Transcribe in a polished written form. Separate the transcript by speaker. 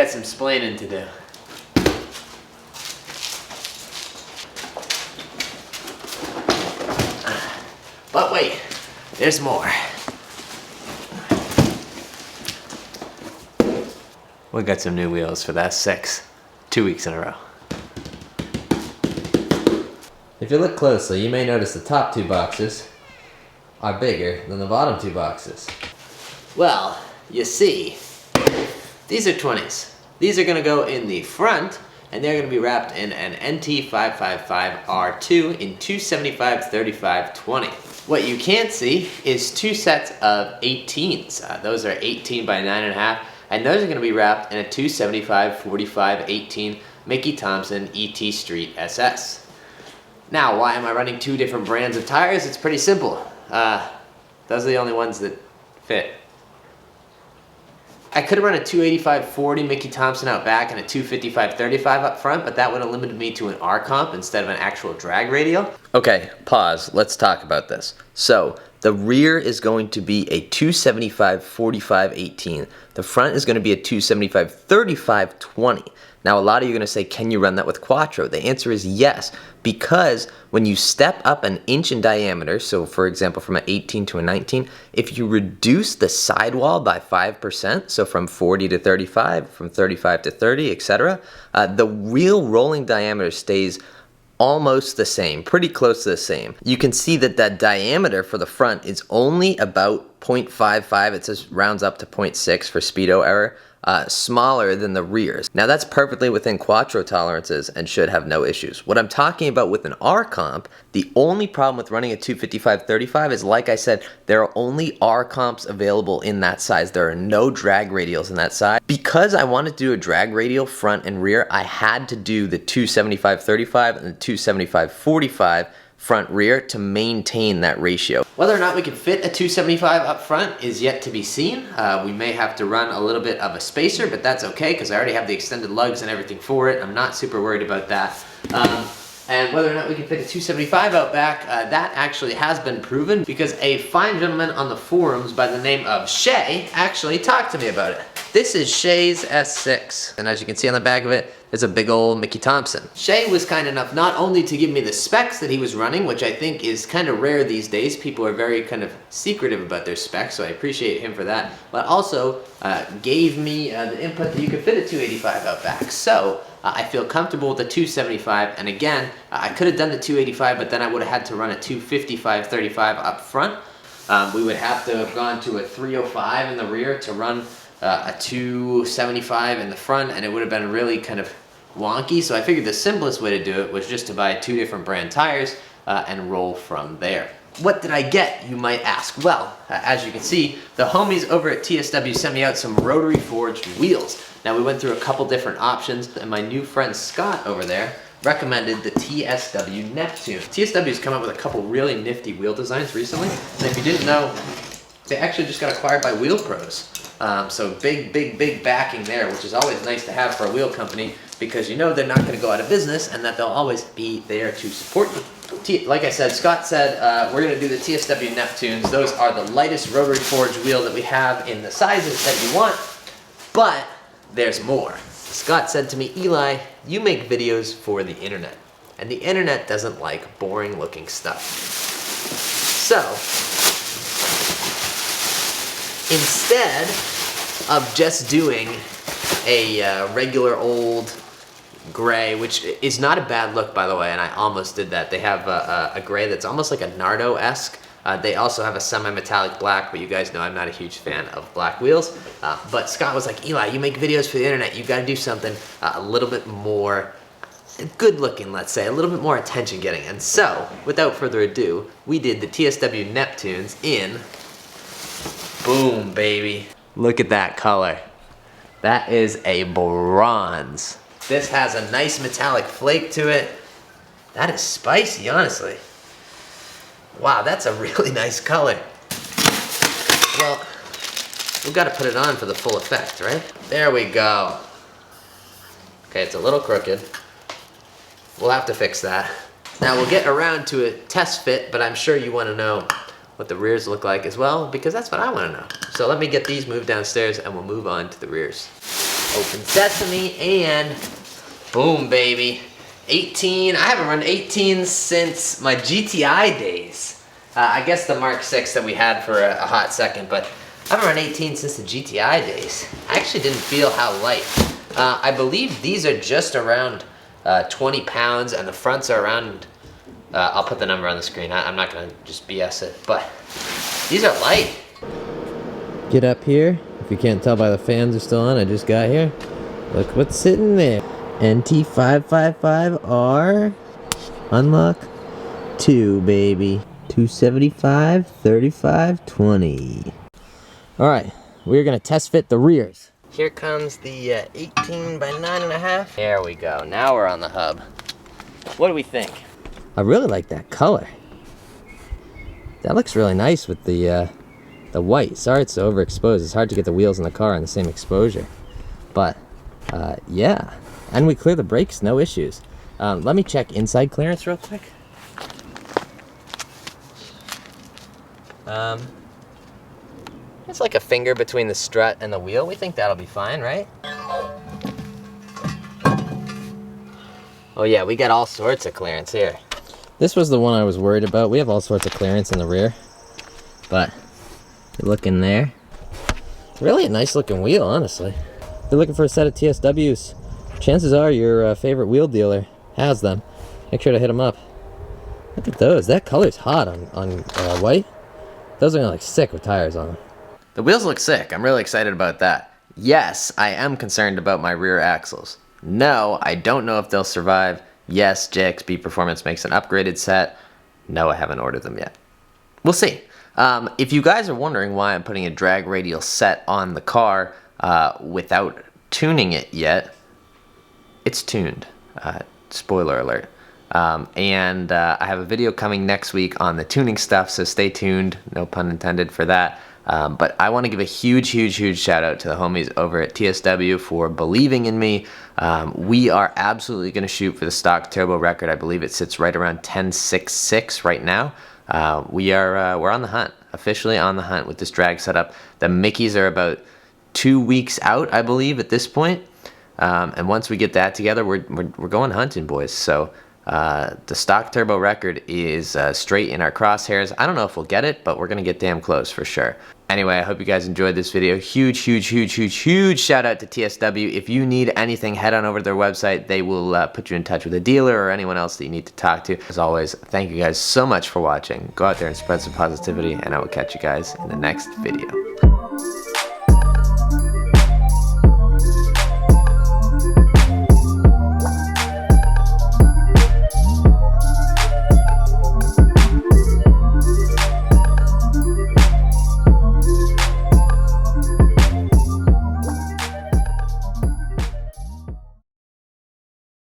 Speaker 1: got some splaining to do. But wait, there's more. We got some new wheels for the S6, 2 weeks in a row. If you look closely, you may notice the top two boxes are bigger than the bottom two boxes. Well, you see, these are 20s. These are gonna go in the front, and they're gonna be wrapped in an NT555R2 in 275/35/20. What you can't see is two sets of 18s. Those are 18 by 9.5, and those are gonna be wrapped in a 275/45/18 Mickey Thompson ET Street SS. Now, why am I running two different brands of tires? It's pretty simple. Those are the only ones that fit. I could have run a 285/40 Mickey Thompson out back and a 255/35 up front, but that would have limited me to an R comp instead of an actual drag radial. Okay, pause. Let's talk about this. So, the rear is going to be a 275/45/18. The front is going to be a 275/35/20. Now, a lot of you are going to say, can you run that with Quattro? The answer is yes, because when you step up an inch in diameter, so for example, from an 18 to a 19, if you reduce the sidewall by 5%, so from 40 to 35, from 35 to 30, etc., the real rolling diameter stays almost the same, pretty close to the same. You can see that that diameter for the front is only about 0.55, it says rounds up to 0.6 for speedo error, smaller than the rears. Now that's perfectly within Quattro tolerances and should have no issues. What I'm talking about with an R comp, the only problem with running a 255/35 is, like I said, there are only R comps available in that size. There are no drag radials in that size. Because I wanted to do a drag radial front and rear, I had to do the 275/35 and the 275/45 front rear to maintain that ratio. Whether or not we can fit a 275 up front is yet to be seen. We may have to run a little bit of a spacer, but that's okay because I already have the extended lugs and everything for it. I'm not super worried about that. And whether or not we can fit a 275 out back, that actually has been proven because a fine gentleman on the forums by the name of Shay actually talked to me about it. This is Shay's S6, and as you can see on the back of it, there's a big old Mickey Thompson. Shay was kind enough not only to give me the specs that he was running, which I think is kind of rare these days. People are very kind of secretive about their specs, so I appreciate him for that, but also gave me the input that you could fit a 285 out back. So I feel comfortable with the 275, and again, I could have done the 285, but then I would have had to run a 255/35 up front. We would have to have gone to a 305 in the rear to run a 275 in the front, and it would have been really kind of wonky. So I figured the simplest way to do it was just to buy two different brand tires and roll from there. What did I get, you might ask? Well, as you can see, the homies over at TSW sent me out some rotary forged wheels. Now we went through a couple different options, and my new friend Scott over there recommended the TSW Neptune. TSW's come up with a couple really nifty wheel designs recently, and if you didn't know, they actually just got acquired by Wheel Pros. So big backing there, which is always nice to have for a wheel company because you know they're not going to go out of business and that they'll always be there to support you. Like I said, Scott said we're going to do the TSW Neptunes. Those are the lightest rotary forged wheel that we have in the sizes that you want, but there's more. Scott said to me, Eli, you make videos for the internet, and the internet doesn't like boring looking stuff. So, instead of just doing a regular old gray, which is not a bad look by the way, and I almost did that. They have a gray that's almost like a Nardo-esque. They also have a semi-metallic black, but you guys know I'm not a huge fan of black wheels. But Scott was like, Eli, you make videos for the internet, you gotta do something a little bit more good looking, let's say, a little bit more attention getting. And so, without further ado, we did the TSW Neptunes in boom, baby. Look at that color. That is a bronze. This has a nice metallic flake to it. That is spicy, honestly. Wow, that's a really nice color. Well, we've got to put it on for the full effect, right? There we go. Okay, it's a little crooked. We'll have to fix that. Now we'll get around to a test fit, but I'm sure you want to know what the rears look like as well, because that's what I want to know. So let me get these moved downstairs and we'll move on to the rears. Open sesame, and boom, baby. 18, I haven't run 18 since my GTI days. I guess the Mark 6 that we had for a hot second, but I haven't run 18 since the GTI days. I actually didn't feel how light. I believe these are just around 20 pounds, and the fronts are around, I'll put the number on the screen. I'm not gonna just BS it, but these are light. Get up here. If you can't tell by the fans are still on, I just got here. Look what's sitting there. NT555R. Unlock 2, baby. 275, 35, 20. Alright, we're gonna test fit the rears. Here comes the 18 by 9.5. There we go. Now we're on the hub. What do we think? I really like that color. That looks really nice with the white. Sorry it's so overexposed. It's hard to get the wheels in the car on the same exposure. But, yeah. And we clear the brakes, no issues. Let me check inside clearance real quick. It's like a finger between the strut and the wheel. We think that'll be fine, right? Oh yeah, we got all sorts of clearance here. This was the one I was worried about. We have all sorts of clearance in the rear. But, you look in there. Really a nice looking wheel, honestly. If you're looking for a set of TSWs, chances are your favorite wheel dealer has them. Make sure to hit them up. Look at those. That color's hot on white. Those are gonna look sick with tires on them. The wheels look sick. I'm really excited about that. Yes, I am concerned about my rear axles. No, I don't know if they'll survive. Yes, JXB Performance makes an upgraded set. No, I haven't ordered them yet. We'll see. If you guys are wondering why I'm putting a drag radial set on the car without tuning it yet, it's tuned. Spoiler alert. And I have a video coming next week on the tuning stuff, so stay tuned. No pun intended for that. But I want to give a huge shout out to the homies over at TSW for believing in me. We are absolutely going to shoot for the stock turbo record. I believe it sits right around 10.66 right now. We're on the hunt, officially on the hunt with this drag setup. The Mickeys are about 2 weeks out, I believe, at this point. And once we get that together, we're going hunting, boys. So the stock turbo record is straight in our crosshairs. I don't know if we'll get it, but we're gonna get damn close for sure. Anyway, I hope you guys enjoyed this video. Huge shout out to TSW. If you need anything, head on over to their website. They will put you in touch with a dealer or anyone else that you need to talk to. As always, thank you guys so much for watching. Go out there and spread some positivity, and I will catch you guys in the next video.